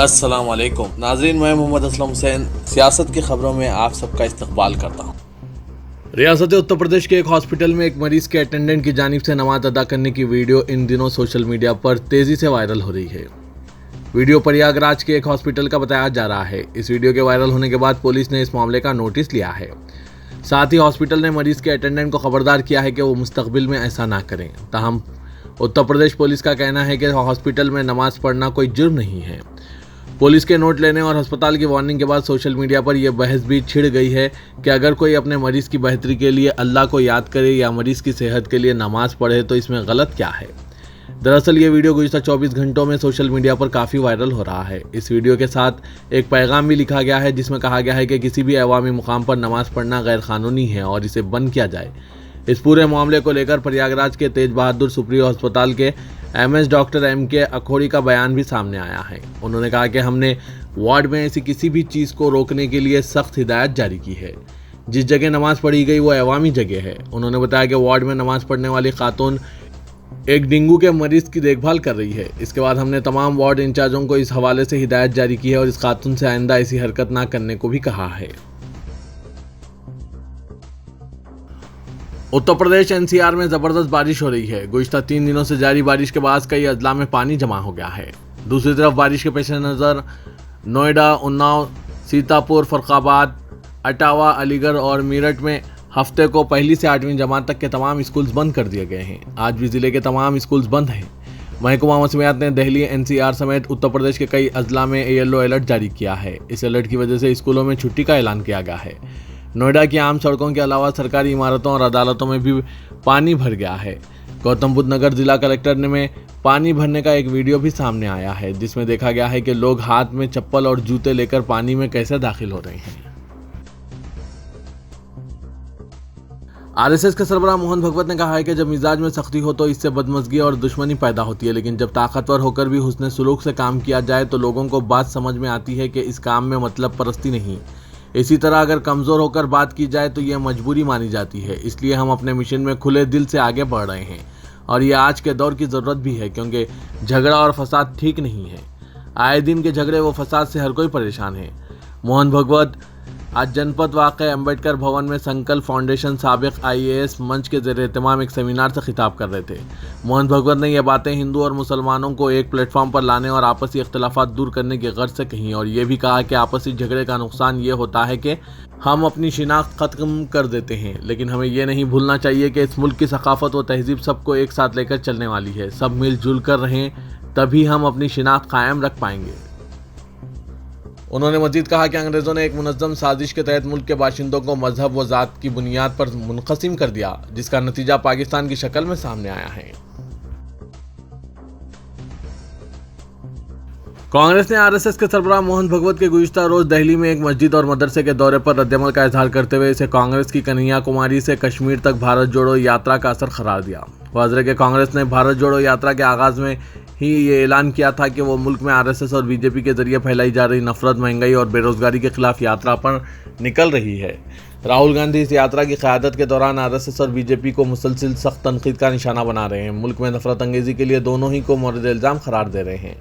अस्सलाम वालेकुम नाज़रीन, मैं मोहम्मद असलम हुसैन सियासत की खबरों में आप सबका इस्तकबाल करता हूँ। रियासत उत्तर प्रदेश के एक हॉस्पिटल में एक मरीज के अटेंडेंट की जानिब से नमाज अदा करने की वीडियो इन दिनों सोशल मीडिया पर तेजी से वायरल हो रही है। वीडियो प्रयागराज के एक हॉस्पिटल का बताया जा रहा है। इस वीडियो के वायरल होने के बाद पुलिस ने इस मामले का नोटिस लिया है। साथ ही हॉस्पिटल ने मरीज के अटेंडेंट को खबरदार किया है कि वो मुस्तकबिल में ऐसा ना करें। ताहम उत्तर प्रदेश पुलिस का कहना है कि हॉस्पिटल में नमाज पढ़ना कोई जुर्म नहीं है। पुलिस के नोट लेने और अस्पताल की वार्निंग के बाद सोशल मीडिया पर यह बहस भी छिड़ गई है कि अगर कोई अपने मरीज की बेहतरी के लिए अल्लाह को याद करे या मरीज की सेहत के लिए नमाज पढ़े तो इसमें गलत क्या है। दरअसल ये वीडियो गुज़िश्ता 24 घंटों में सोशल मीडिया पर काफ़ी वायरल हो रहा है। इस वीडियो के साथ एक पैगाम भी लिखा गया है जिसमें कहा गया है कि किसी भी अवामी मुकाम पर नमाज पढ़ना गैर कानूनी है और इसे बंद किया जाए। इस पूरे मामले को लेकर प्रयागराज के तेज बहादुर सुप्रियो अस्पताल के एमएस डॉक्टर एम.के. अखोड़ी का बयान भी सामने आया है। उन्होंने कहा कि हमने वार्ड में ऐसी किसी भी चीज़ को रोकने के लिए सख्त हिदायत जारी की है। जिस जगह नमाज पढ़ी गई वो अवामी जगह है। उन्होंने बताया कि वार्ड में नमाज पढ़ने वाली खातून एक डेंगू के मरीज की देखभाल कर रही है। इसके बाद हमने तमाम वार्ड इंचार्जों को इस हवाले से हिदायत जारी की है और इस खातून से आइंदा ऐसी हरकत ना करने को भी कहा है। उत्तर प्रदेश एनसीआर में जबरदस्त बारिश हो रही है। गुज़िश्ता 3 दिनों से जारी बारिश के बाद कई अजला में पानी जमा हो गया है। दूसरी तरफ बारिश के पेश नज़र नोएडा, उन्नाव, सीतापुर, फर्रुखाबाद, इटावा, अलीगढ़ और मेरठ में हफ्ते को पहली से 8वीं जमात तक के तमाम स्कूल्स बंद कर दिए गए हैं। आज भी जिले के तमाम स्कूल्स बंद हैं। महकमा मौसमियात ने दिल्ली, एनसीआर समेत उत्तर प्रदेश के कई अजला में येलो अलर्ट जारी किया है। इस अलर्ट की वजह से स्कूलों में छुट्टी का ऐलान किया गया है। नोएडा की आम सड़कों के अलावा सरकारी इमारतों और अदालतों में भी पानी भर गया है। गौतम बुद्ध नगर जिला कलेक्टर में पानी भरने का एक वीडियो भी सामने आया है जिसमें देखा गया है कि लोग हाथ में चप्पल और जूते लेकर पानी में कैसे दाखिल हो रहे हैं। आरएसएस के सरबराह मोहन भगवत ने कहा है कि जब मिजाज में सख्ती हो तो इससे बदमज़गी और दुश्मनी पैदा होती है, लेकिन जब ताकतवर होकर भी हुस्न सुलूक से काम किया जाए तो लोगों को बात समझ में आती है कि इस काम में मतलब परस्ती नहीं। इसी तरह अगर कमज़ोर होकर बात की जाए तो यह मजबूरी मानी जाती है। इसलिए हम अपने मिशन में खुले दिल से आगे बढ़ रहे हैं और ये आज के दौर की ज़रूरत भी है, क्योंकि झगड़ा और फसाद ठीक नहीं है। आए दिन के झगड़े व फसाद से हर कोई परेशान है। मोहन भगवत आज जनपद वाक़े अम्बेडकर भवन में संकल्प फाउंडेशन साबिक IAS मंच के ज़रिए एहतमाम एक सेमिनार से खिताब कर रहे थे। मोहन भगवत ने यह बातें हिंदू और मुसलमानों को एक प्लेटफॉर्म पर लाने और आपसी इख्तलाफात दूर करने की गर्ज से कहीं और ये भी कहा कि आपसी झगड़े का नुकसान ये होता है कि हम अपनी शिनाख्त ख़त्म कर देते हैं, लेकिन हमें यह नहीं भूलना चाहिए कि इस मुल्क की सकाफ़त व तहजीब सबको एक साथ लेकर चलने वाली है। सब मिलजुल कर रहें तभी हम अपनी शिनाख्त कायम रख पाएंगे। उन्होंने मजीद कहा कि अंग्रेज़ों ने एक मुनज़्ज़म साजिश के तहत मुल्क के बाशिंदों को मजहब व ज़ात की बुनियाद पर मुनक़सिम कर दिया, जिसका नतीजा पाकिस्तान की शक्ल में सामने आया है। कांग्रेस ने आरएसएस के सरबराह मोहन भगवत के गुज़िश्ता रोज़ दिल्ली में एक मस्जिद और मदरसे के दौरे पर रद्दअमल का इजहार करते हुए इसे कांग्रेस की कन्याकुमारी से कश्मीर तक भारत जोड़ो यात्रा का असर करार दिया। वाज़ेह के कांग्रेस ने भारत जोड़ो यात्रा के आगाज़ में ही ये ऐलान किया था कि वो मुल्क में आरएसएस और बीजेपी के जरिए फैलाई जा रही नफरत, महंगाई और बेरोजगारी के खिलाफ यात्रा पर निकल रही है। राहुल गांधी इस यात्रा की क़यादत के दौरान आरएसएस और बीजेपी को मुसलसिल सख्त तनकीद का निशाना बना रहे हैं। मुल्क में नफरत अंगेज़ी के लिए दोनों ही को मोरद इल्ज़ाम करार दे रहे हैं।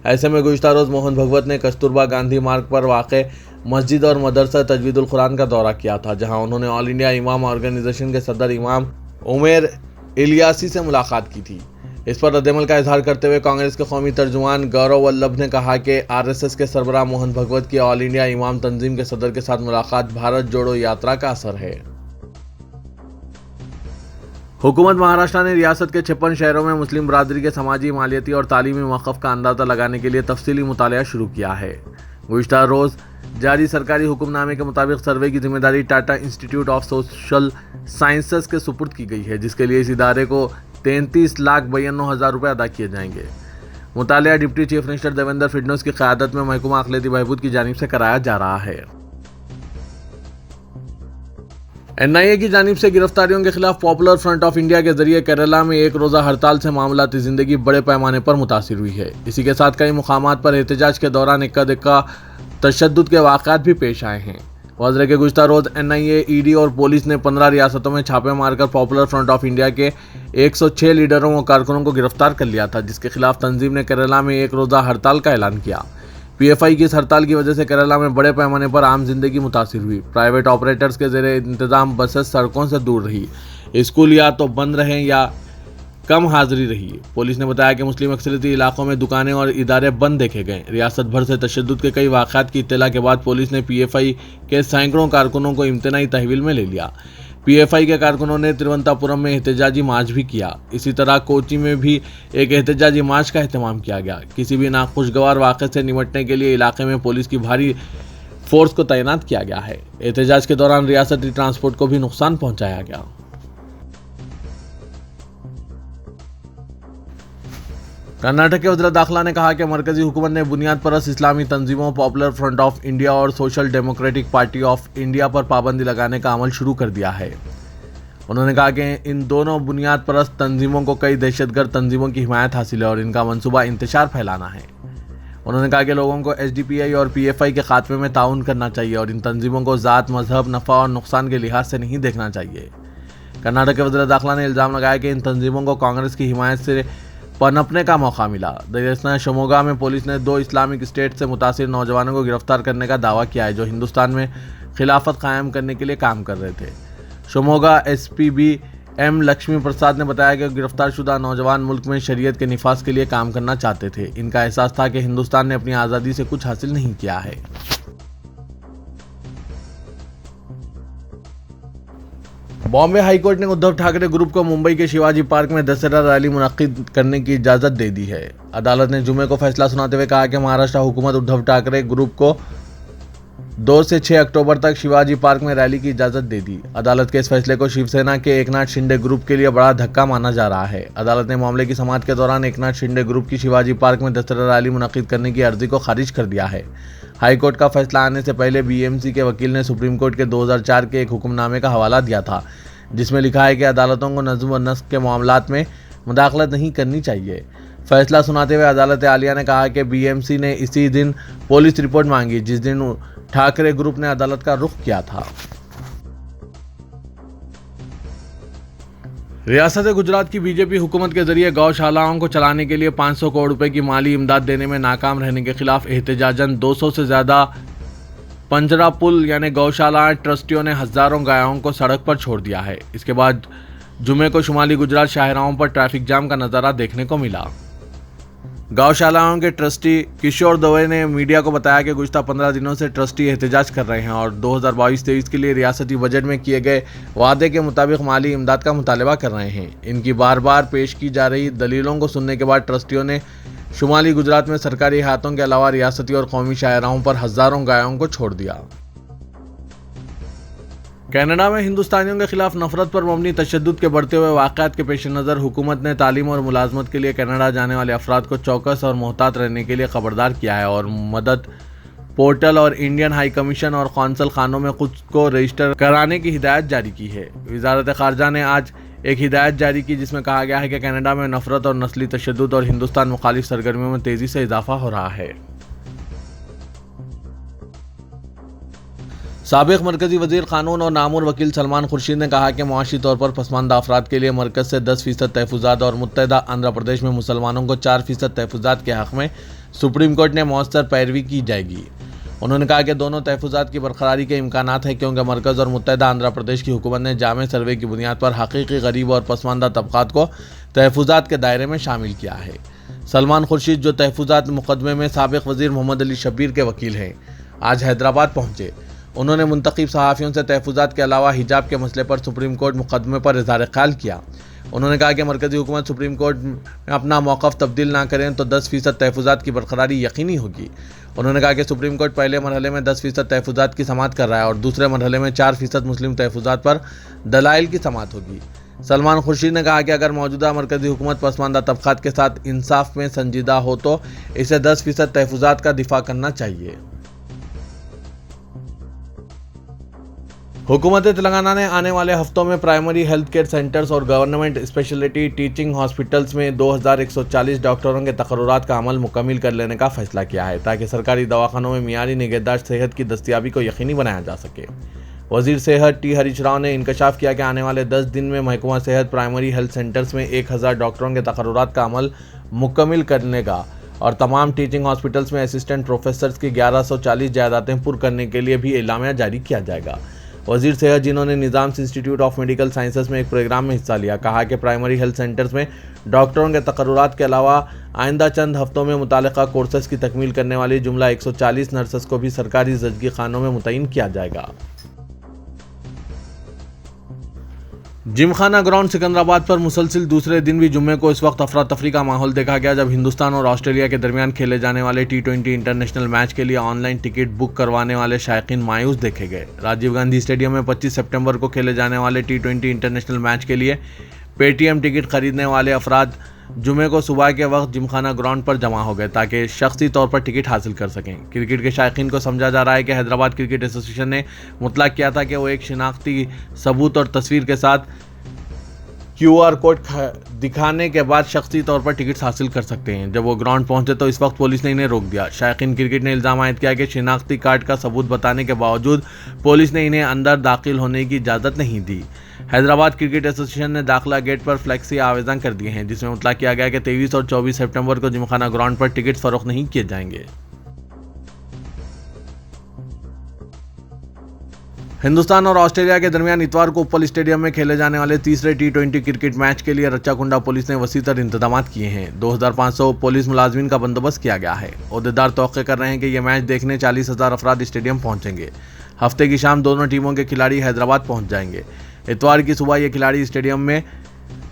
ऐसे में गुज़िश्ता रोज़ मोहन भगवत ने कस्तूरबा गांधी मार्ग पर वाक़े मस्जिद और मदरसा तजवीदुल कुरान का दौरा किया था, जहाँ उन्होंने ऑल इंडिया इमाम ऑर्गेनाइजेशन के सदर इमाम उमेर इलियासी से मुलाकात की थी। इस पर रद्दअमल का इजहार करते हुए कांग्रेस के कौमी तर्जुमान गौरव वल्लभ ने कहा कि आरएसएस के सरबराह मोहन भगवत की ऑल इंडिया इमाम तंजीम के सदर के साथ मुलाकात भारत जोड़ो यात्रा का असर है। हुकूमत महाराष्ट्र ने रियासत के 56 शहरों में मुस्लिम बरादरी के समाजी, मालियाती और तालीमी मौक़िफ़ का अंदाज़ा लगाने के लिए तफसीली मुतालिया शुरू किया है। गुज़िश्ता रोज़ जारी सरकारी हुक्मनामे के मुताबिक सर्वे की जिम्मेदारी Tata institute of social sciences के सुपुर्द की गई है, जिसके लिए इस इदारे को 33,92,000 रुपये अदा किए जाएंगे। मुतालिया deputy chief minister Devendra Fadnavis की क़यादत में महकमा अक़लियती बहबूद की जानिब से कराया जा रहा है। NIA की जानिब से गिरफ्तारियों के खिलाफ पॉपुलर फ्रंट ऑफ इंडिया के जरिए केरला में एक रोज़ा हड़ताल से मामलाती ज़िंदगी बड़े पैमाने पर मुतासिर हुई है। इसी के साथ कई मुकामात पर एहतजाज के दौरान इक्का दुक्का तशद्दुद के वाक़यात भी पेश आए हैं। वाज़ेह के गुज़िश्ता रोज़ NIA, ED और पुलिस ने 15 रियासतों में छापे मारकर पॉपुलर फ्रंट ऑफ इंडिया के 106 लीडरों और कारकुनों को गिरफ्तार कर लिया था, जिसके खिलाफ तंजीम ने केरला में एक रोज़ा हड़ताल का ऐलान किया। पीएफआई की इस हड़ताल की वजह से केरला में बड़े पैमाने पर आम जिंदगी मुतासिर हुई। प्राइवेट ऑपरेटर्स के ज़रिए इंतजाम बसेस सड़कों से दूर रही, स्कूल या तो बंद रहे या कम हाजिरी रही। पुलिस ने बताया कि मुस्लिम अक्सरियती इलाकों में दुकानें और इदारे बंद देखे गए। रियासत भर से तशद्दुद के कई वाक़यात की इत्तला के बाद पुलिस ने पीएफआई के सैकड़ों कारकुनों को इम्तनाई तहवील में ले लिया। पीएफआई के कारकुनों ने तिरुवनंतपुरम में एहतजाजी मार्च भी किया। इसी तरह कोची में भी एक एहतजाजी मार्च का एहतमाम किया गया। किसी भी नाखुशगवार वाक़े से निपटने के लिए इलाके में पुलिस की भारी फोर्स को तैनात किया गया है। एहतजाज के दौरान रियासती ट्रांसपोर्ट को भी नुकसान पहुंचाया गया। कर्नाटक के वज़ीर दाखिला ने कहा कि मरकजी हुकूमत ने बुनियाद परस्त इस्लामी तंजीमों, पॉपुलर फ्रंट ऑफ इंडिया और social democratic party of India पर पाबंदी लगाने का अमल शुरू कर दिया है। उन्होंने कहा कि इन दोनों बुनियाद परस्त तंजीमों को कई दहशतगर्द तंजीमों की हिमायत हासिल है और इनका मंसूबा इंतशार फैलाना है। उन्होंने कहा कि लोगों को एसडीपीआई और पीएफआई के खात्मे में ताउन करना चाहिए और इन तंजीमों को ज़ात, मजहब, नफ़ा और नुकसान के लिहाज से नहीं देखना चाहिए। कर्नाटक के वज़ीर दाखिला ने इल्ज़ाम लगाया कि इन तंजीमों को कांग्रेस की हिमायत से पनपने का मौका मिला। दरियासना शिमोगा में पुलिस ने 2 इस्लामिक स्टेट से मुतासिर नौजवानों को गिरफ्तार करने का दावा किया है, जो हिंदुस्तान में खिलाफत कायम करने के लिए काम कर रहे थे। शिमोगा एसपीबी एम लक्ष्मी प्रसाद ने बताया कि गिरफ्तारशुदा नौजवान मुल्क में शरीयत के निफाज के लिए काम करना चाहते थे। इनका एहसास था कि हिंदुस्तान ने अपनी आज़ादी से कुछ हासिल नहीं किया है। बॉम्बे हाईकोर्ट ने उद्धव ठाकरे ग्रुप को मुंबई के शिवाजी पार्क में दशहरा रैली मुनक्किद करने की इजाज़त दे दी है। अदालत ने जुमे को फैसला सुनाते हुए कहा कि महाराष्ट्र हुकूमत उद्धव ठाकरे ग्रुप को 2 से 6 अक्टूबर तक शिवाजी पार्क में रैली की इजाज़त दे दी। अदालत के इस फैसले को शिवसेना के एकनाथ शिंदे ग्रुप के लिए बड़ा धक्का माना जा रहा है। अदालत ने मामले की समाअत के दौरान एकनाथ शिंदे ग्रुप की शिवाजी पार्क में दशहरा रैली मुनक्किद करने की अर्जी को खारिज कर दिया है। हाईकोर्ट का फैसला आने से पहले बीएमसी के वकील ने सुप्रीम कोर्ट के 2004 के एक हुक्मनामे का हवाला दिया था, जिसमें लिखा है कि अदालतों को नज़्म व नस्क के मामलात में मुदाखलत नहीं करनी चाहिए। फैसला सुनाते हुए अदालत आलिया ने कहा कि बीएमसी ने इसी दिन पुलिस रिपोर्ट मांगी जिस दिन ठाकरे ग्रुप ने अदालत का रुख किया था। रियासत गुजरात की बीजेपी हुकूमत के जरिए गौशालाओं को चलाने के लिए 500 करोड़ रुपए की माली इमदाद देने में नाकाम रहने के खिलाफ एहतजाजन 200 से ज़्यादा पंजरा पुल यानी गौशाला ट्रस्टियों ने हज़ारों गायों को सड़क पर छोड़ दिया है। इसके बाद जुमे को शुमाली गुजरात शाहराहों पर ट्रैफिक जाम का नज़ारा देखने को मिला। गौशालाओं के ट्रस्टी किशोर दवे ने मीडिया को बताया कि गुज़श्ता 15 दिनों से ट्रस्टी एहतजाज कर रहे हैं और 2022-23 के लिए रियासती बजट में किए गए वादे के मुताबिक माली इमदाद का मुतालबा कर रहे हैं। इनकी बार बार पेश की जा रही दलीलों को सुनने के बाद ट्रस्टियों ने शुमाली गुजरात में सरकारी हाथों के अलावा रियासती और कौमी शाहराहों पर हज़ारों गायों को छोड़ दिया। कनाडा में हिंदुस्तानियों के खिलाफ नफरत पर मबनी तशद्दुद के बढ़ते हुए वाक़यात के पेश नज़र हुकूमत ने तालीम और मुलाजमत के लिए कनाडा जाने वाले अफराद को चौकस और मोहतात रहने के लिए खबरदार किया है और मदद पोर्टल और इंडियन हाई कमीशन और कौंसल खानों में खुद को रजिस्टर कराने की हिदायत जारी की है। वजारत खारजा ने आज एक हिदायत जारी की जिसमें कहा गया है कि कनाडा में नफरत और नस्ली तशद्दुद और हिंदुस्तान मुखालिफ सरगर्मियों में तेज़ी से इजाफा हो रहा है। साबिक मरकजी वजीर कानून और नामूर वकील सलमान खुर्शीद ने कहा कि मुआशी तौर पर पसमानदा अफराद के लिए मरकज़ से 10% तहफ़्फ़ुज़ात और मुत्तहदा आंध्र प्रदेश में मुसलमानों को 4% तहफ़्फ़ुज़ात के हक़ में सुप्रीम कोर्ट ने मौसर पैरवी की जाएगी। उन्होंने कहा कि दोनों तहफ़्फ़ुज़ात की बरकरारी के इम्कानात हैं क्योंकि मरकज़ और मुत्तहदा आंध्र प्रदेश की हुकूमत ने जामे सर्वे की बुनियाद पर हकीकी गरीब और पसमानदा तबक़ात को तहफ़्फ़ुज़ात के दायरे में शामिल किया है। सलमान खुर्शीद, जो तहफ़्फ़ुज़ात मुक़दमे में साबिक़ वज़ीर मोहम्मद अली शब्बीर के वकील हैं, आज हैदराबाद पहुँचे। उन्होंने मुंतखब सहाफ़ियों से तहफ़्फ़ुज़ात के अलावा हिजाब के मसले पर सुप्रीम कोर्ट मुकदमे पर इज़हार ख्याल किया। उन्होंने कहा कि मरकज़ी हुकूमत सुप्रीम कोर्ट में अपना मौक़िफ़ तब्दील ना करें तो 10% तहफ़्फ़ुज़ात की बरकरारी यकीनी होगी। उन्होंने कहा कि सुप्रीम कोर्ट पहले मरहले में 10% तहफ़्फ़ुज़ात की समाअत कर रहा है और दूसरे मरहले में 4% मुस्लिम तहफ़्फ़ुज़ात पर दलाइल की समाअत होगी। सलमान खुर्शीद ने कहा कि अगर मौजूदा मरकज़ी हुकूमत पसमानदा तबक़ात के साथ इंसाफ में संजीदा हो तो इसे 10% तहफ़्फ़ुज़ात का दिफा करना चाहिए। हुकूमत तेलंगाना ने आने वाले हफ्तों में प्राइमरी हेल्थ केयर सेंटर्स और गवर्नमेंट स्पेशलिटी टीचिंग हॉस्पिटल्स में 2140 डॉक्टरों के तकर्रुरात का अमल मुकम्मिल कर लेने का फैसला किया है ताकि सरकारी दवाखानों में मियारी निगहदाश्त सेहत की दस्तियाबी को यकीनी बनाया जा सके। वज़ीर सेहत टी हरीश राव ने इंकशाफ किया कि आने वाले 10 दिन में महकमा सेहत प्राइमरी हेल्थ सेंटर्स में 1000 डॉक्टरों के तकर्रुरात का अमल मुकम्मिल कर लेगा और तमाम टीचिंग हॉस्पिटल्स में असिस्टेंट प्रोफेसर्स की 1140 जायदादें पुर करने के लिए भी एलामिया जारी किया जाएगा। वजीर सेहत जिन्होंने Nizam's institute of medical sciences में एक प्रोग्राम में हिस्सा लिया, कहा कि प्राइमरी हेल्थ सेंटर्स में डॉक्टरों के तकर्रुरात के अलावा आइंदा चंद हफ्तों में मुतालिका कोर्सेज की तकमील करने वाली जुमला 140 नर्सेस को भी सरकारी ज़चगी खानों में मुतय्यन किया जाएगा। जिमखाना ग्राउंड सिकंदराबाद पर मुसलसिल दूसरे दिन भी जुम्मे को इस वक्त अफरा तफरी का माहौल देखा गया, जब हिंदुस्तान और ऑस्ट्रेलिया के दरमियान खेले जाने वाले T20 इंटरनेशनल मैच के लिए ऑनलाइन टिकट बुक करवाने वाले शायकीन मायूस देखे गए। राजीव गांधी स्टेडियम में 25 सितंबर को खेले जाने वाले T20 इंटरनेशनल मैच के लिए पेटीएम टिकट खरीदने वाले अफराद जुमे को सुबह के वक्त जिमखाना ग्राउंड पर जमा हो गए ताकि शख्सी तौर पर टिकट हासिल कर सकें। क्रिकेट के शायकीन को समझा जा रहा है कि हैदराबाद क्रिकेट एसोसिएशन ने मुतलक किया था कि वो एक शिनाख्ती सबूत और तस्वीर के साथ QR कोड दिखाने के बाद शख्सी तौर पर टिकट हासिल कर सकते हैं। जब वो ग्राउंड पहुंचे तो इस वक्त पुलिस ने इन्हें रोक दिया। शायकीन क्रिकेट ने इल्ज़ाम आयद किया कि शिनाख्ती कार्ड का सबूत बताने के बावजूद पुलिस ने इन्हें अंदर दाखिल होने की इजाज़त नहीं दी। हैदराबाद क्रिकेट एसोसिएशन ने दाखिला गेट पर फ्लैक्सी आवेदन कर दिए हैं, जिसमें मुतलक किया गया कि 23 और 24 सितंबर को जिमखाना ग्राउंड पर टिकट फरोख्त नहीं किए जाएंगे। हिंदुस्तान और ऑस्ट्रेलिया के दरमियान इतवार को उपल स्टेडियम में खेले जाने वाले तीसरे T20 क्रिकेट मैच के लिए रच्चाकुंडा पुलिस ने वसीतर इंतजाम किए हैं। 2500 पुलिस मुलाजमीन का बंदोबस्त किया गया है। ओहदेदार तौक़े कर रहे हैं कि यह मैच देखने 40,000 अफराद स्टेडियम पहुंचेंगे। हफ्ते की शाम दोनों टीमों के खिलाड़ी हैदराबाद पहुंच जाएंगे। इतवार की सुबह ये खिलाड़ी स्टेडियम में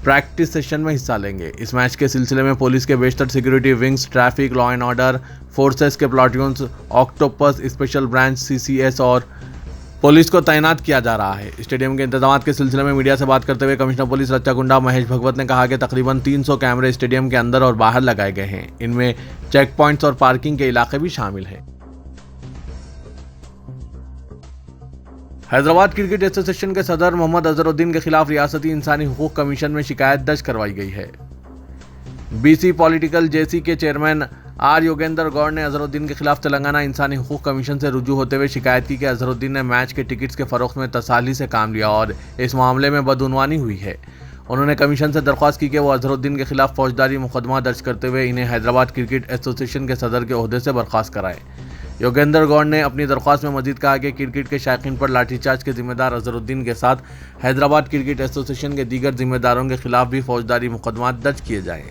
प्रैक्टिस सेशन में हिस्सा लेंगे। इस मैच के सिलसिले में पुलिस के बेशतर security wings, traffic, law and order forces के platoons, octopus special branch CCS और पुलिस को तैनात किया जा रहा है। स्टेडियम के इंतजाम के सिलसिले में मीडिया से बात करते हुए कमिश्नर पुलिस रच्चाकुंडा महेश भगवत ने कहा कि तकरीबन 300 कैमरे स्टेडियम के अंदर और बाहर लगाए गए हैं। इनमें चेक पॉइंट्स और पार्किंग के इलाके भी शामिल हैं। हैदराबाद क्रिकेट एसोसिएशन के सदर मोहम्मद अजहरुद्दीन के खिलाफ रियासती इंसानी हुकूक कमीशन में शिकायत दर्ज करवाई गई है। BC पॉलिटिकल JC के चेयरमैन R योगेंद्र गौड़ ने अजहरुद्दीन के खिलाफ तेलंगाना इंसानी हुकूक कमीशन से रुजू होते हुए शिकायत की कि अजहरुद्दीन ने मैच के टिकट्स के फरोख्त में तसाली से काम लिया और इस मामले में बदउनवानी हुई है। उन्होंने कमीशन से दरख्वास्त की कि वो अजहरुद्दीन के खिलाफ फौजदारी मुकदमा दर्ज करते हुए इन्हें हैदराबाद क्रिकेट एसोसिएशन के सदर के ओहदे से बर्खास्त कराएं। योगेंद्र गौड़ ने अपनी दरख्वास्त में मजीद कहा कि क्रिकेट के शायकीन पर लाठीचार्ज के जिम्मेदार अजहरुद्दीन के साथ हैदराबाद क्रिकेट एसोसिएशन के दीगर जिम्मेदारों के खिलाफ भी फौजदारी मुकदमा दर्ज किए जाएं।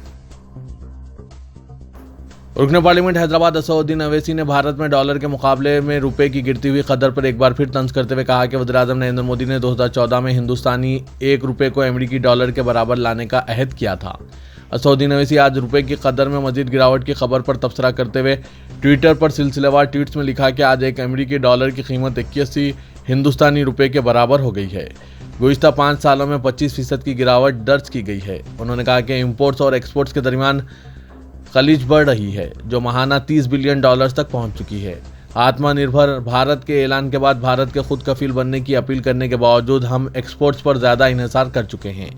रुकन पार्लियामेंट हैदराबाद असदुद्दीन अवैसी ने भारत में डॉलर के मुकाबले में रुपए की गिरती हुई कदर पर एक बार फिर तंज करते हुए कहा कि वज़ीर-ए-आज़म नरेंद्र मोदी ने 2014 में हिंदुस्तानी एक रुपये को अमेरिकी डॉलर के बराबर लाने का अहद किया था। असदुद्दीन अवैसी आज रुपए की कदर में मजीद गिरावट की खबर पर तबसरा करते हुए ट्विटर पर सिलसिलेवार ट्वीट्स में लिखा कि आज एक अमेरिकी डॉलर की कीमत 81 हिंदुस्तानी रुपये के बराबर हो गई है। गुज़िश्ता 5 सालों में 25% की गिरावट दर्ज की गई है। उन्होंने कहा कि इंपोर्ट्स और एक्सपोर्ट्स के दरमियान खलीज बढ़ रही है, जो माहाना $30 बिलियन तक पहुंच चुकी है। आत्मनिर्भर भारत के ऐलान के बाद भारत के खुद कफील बनने की अपील करने के बावजूद हम एक्सपोर्ट्स पर ज़्यादा इन्हिसार कर चुके हैं।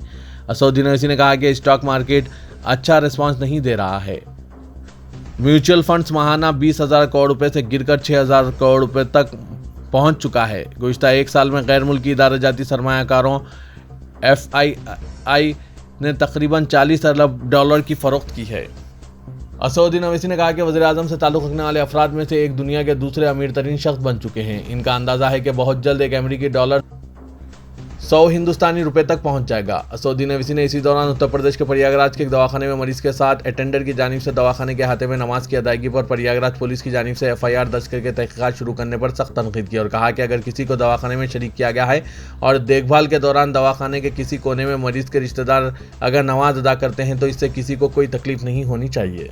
असदुद्दीन अवैसी ने कहा कि स्टॉक मार्केट अच्छा रिस्पांस नहीं दे रहा है। म्यूचुअल फंड्स माहाना 20,000 करोड़ रुपए से गिरकर 6,000 करोड़ रुपए तक पहुंच चुका है। गुज़िश्ता एक साल में गैर मुल्की इदारे जाती सरमायाकारों FII ने तकरीबन $40 अरब की फरोख्त की है। असदुद्दीन अवैसी ने कहा कि वज़ीर-ए-आज़म से ताल्लुक़ रखने वाले अफराद में से एक दुनिया के दूसरे अमीर तरीन शख्स बन चुके हैं। इनका अंदाज़ा है कि बहुत जल्द एक अमेरिकी डॉलर 100 हिंदुस्तानी रुपए तक पहुंच जाएगा। असदुद्दीन अवैसी ने इसी दौरान उत्तर प्रदेश के प्रयागराज के एक दवाखाने में मरीज के साथ अटेंडर की जानिब से दवाखाने के अहाते में नमाज की अदायगी पर प्रयागराज पुलिस की जानिब से FIR दर्ज करके तहकीकात शुरू करने पर सख्त तनकीद की और कहा कि अगर किसी को दवाखाने में शरीक किया गया है और देखभाल के दौरान दवाखाने के किसी कोने में मरीज के रिश्तेदार अगर नमाज अदा करते हैं तो इससे किसी को कोई तकलीफ नहीं होनी चाहिए।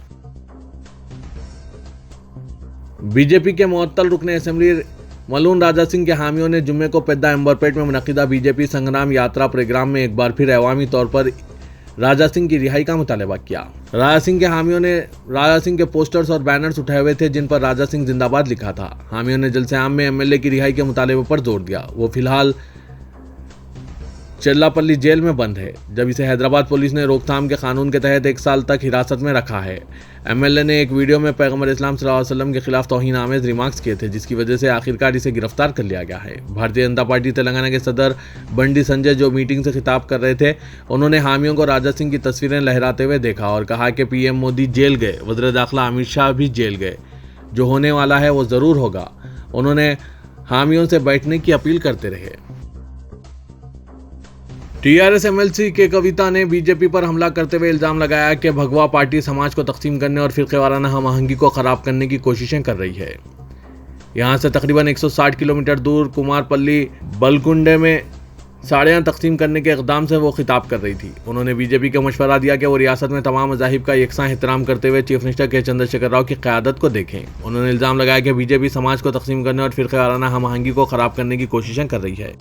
बीजेपी के मुअत्तल रुकने असेंबली मलून राजा सिंह के हामियों ने जुम्मे को पेद्दा अंबरपेट में मुनक़िदा बीजेपी संग्राम यात्रा प्रोग्राम में एक बार फिर अवामी तौर पर राजा सिंह की रिहाई का मुतालबा किया। राजा सिंह के हामियों ने राजा सिंह के पोस्टर्स और बैनर्स उठाए हुए थे जिन पर राजा सिंह जिंदाबाद लिखा था। हामियों ने जलसे आम में MLA की रिहाई के मुतालबे पर जोर दिया। वो फिलहाल चिल्लापल्ली जेल में बंद है, जब इसे हैदराबाद पुलिस ने रोकथाम के कानून के तहत 1 साल तक हिरासत में रखा है। एमएलए ने एक वीडियो में पैगंबर इस्लाम सल्लल्लाहु अलैहि वसल्लम के खिलाफ तौहीन आमेज रिमार्क्स किए थे, जिसकी वजह से आखिरकार इसे गिरफ्तार कर लिया गया है। भारतीय जनता पार्टी तेलंगाना के सदर बंडी संजय जो मीटिंग से खिताब कर रहे थे, उन्होंने हामियों को राजा सिंह की तस्वीरें लहराते हुए देखा और कहा कि पीएम मोदी जेल गए, वज़ीर दाखिला अमित शाह भी जेल गए, जो होने वाला है वो ज़रूर होगा। उन्होंने हामियों से बैठने की अपील करते रहे। टीआरएस एमएलसी के कविता ने बीजेपी पर हमला करते हुए इल्जाम लगाया कि भगवा पार्टी समाज को तकसीम करने और फिरक़ेवाराना हम आहंगी को खराब करने की कोशिशें कर रही है। यहां से तकरीबन 160 किलोमीटर दूर कुमारपल्ली बलकुंडे में साड़ियां तकसीम करने के इक़दाम से वो खिताब कर रही थी। उन्होंने बीजेपी को मशवरा दिया कि वो रियासत में तमाम मज़ाहिब का यकसां एहतराम करते हुए चीफ मिनिस्टर के चंद्रशेखर राव की क़यादत को देखें। उन्होंने इल्ज़ाम लगाया कि बीजेपी समाज को तकसीम करने और फिरक़ेवाराना हम आहंगी को खराब करने की कोशिशें कर रही है।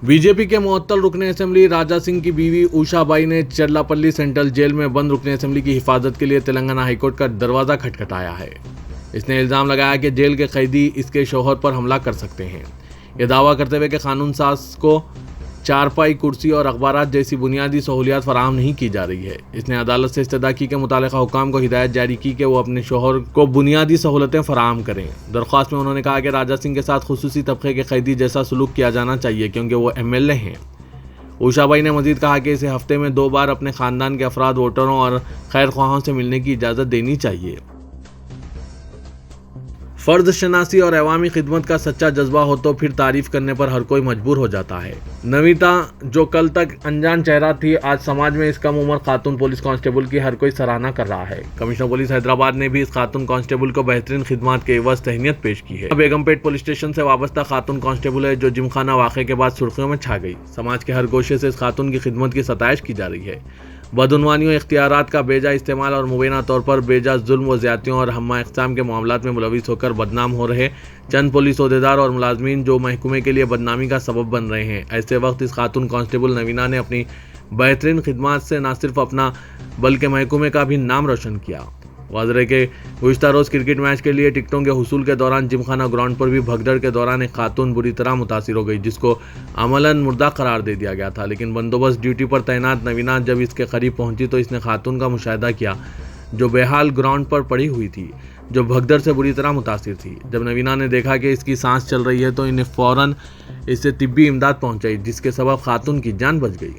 बीजेपी के मुअत्तल रुकने असेंबली राजा सिंह की बीवी उषाबाई ने चिल्लापल्ली सेंट्रल जेल में बंद रुकने असेंबली की हिफाजत के लिए तेलंगाना हाईकोर्ट का दरवाज़ा खटखटाया है। इसने इल्ज़ाम लगाया कि जेल के कैदी इसके शौहर पर हमला कर सकते हैं। यह दावा करते हुए कि कानून साज को चारपाई, कुर्सी और अखबारात जैसी बुनियादी सहूलियात फराहम नहीं की जा रही है। इसने अदालत से इस्तदा की कि मुतालिका हुकाम को हिदायत जारी की कि वो अपने शौहर को बुनियादी सहूलतें फराहम करें। दरख्वास्त में उन्होंने कहा कि राजा सिंह के साथ खुसूसी तबके के कैदी जैसा सलूक किया जाना चाहिए, क्योंकि वो एमएलए हैं। उषाबाई ने मजीद कहा कि इसे हफ्ते में 2 बार अपने ख़ानदान के अफराद, वोटरों और खैर ख्वाहों से मिलने की इजाज़त देनी चाहिए। फ़र्द शनासी और अवामी खिदमत का सच्चा जज्बा हो तो फिर तारीफ़ करने पर हर कोई मजबूर हो जाता है। नविता, जो कल तक अनजान चेहरा थी, आज समाज में इस कम उम्र खातून पुलिस कांस्टेबल की हर कोई सराहना कर रहा है। कमिश्नर पुलिस हैदराबाद ने भी इस खातून कांस्टेबल को बेहतरीन खिदमत के एवज तहनीत पेश की है। बेगमपेट पुलिस स्टेशन से वाबस्ता खातून कांस्टेबल है, जो जिमखाना वाक़े के बाद सुर्खियों में छा गई। समाज के हर गोशे से इस खातून की खिदमत की सताइश की जा रही है। बदउनवानियों, इख्तियारात का बेजा इस्तेमाल और मुबैना तौर पर बेजा जुल्म व ज़्यादतियों और हम्मा इक़साम के मामलात में मुलविस होकर बदनाम हो रहे चंद पुलिस ओहदेदार और मुलाजमीन जो महकमे के लिए बदनामी का सबब बन रहे हैं। ऐसे वक्त इस खातून कांस्टेबल नवीना ने अपनी बेहतरीन खिदमत से न सिर्फ अपना बल्कि महकमे का भी नाम रोशन किया। वाज़ेह के गुज़िश्ता रोज़ क्रिकेट मैच के लिए टिकटों के हुसूल के दौरान जिमखाना ग्राउंड पर भी भगदड़ के दौरान एक खातून बुरी तरह मुतासिर हो गई, जिसको अमलन मुर्दा करार दे दिया गया था। लेकिन बंदोबस्त ड्यूटी पर तैनात नवीना जब इसके करीब पहुंची तो इसने खातून का मुशाहिदा किया जो बेहाल ग्राउंड पर पड़ी हुई थी, जो भगदड़ से बुरी तरह मुतासिर थी। जब नवीना ने देखा कि इसकी सांस चल रही है तो इन्हें फ़ौरन इससे तिब्बी इमदाद पहुँचाई, जिसके सबब खातून की जान बच गई।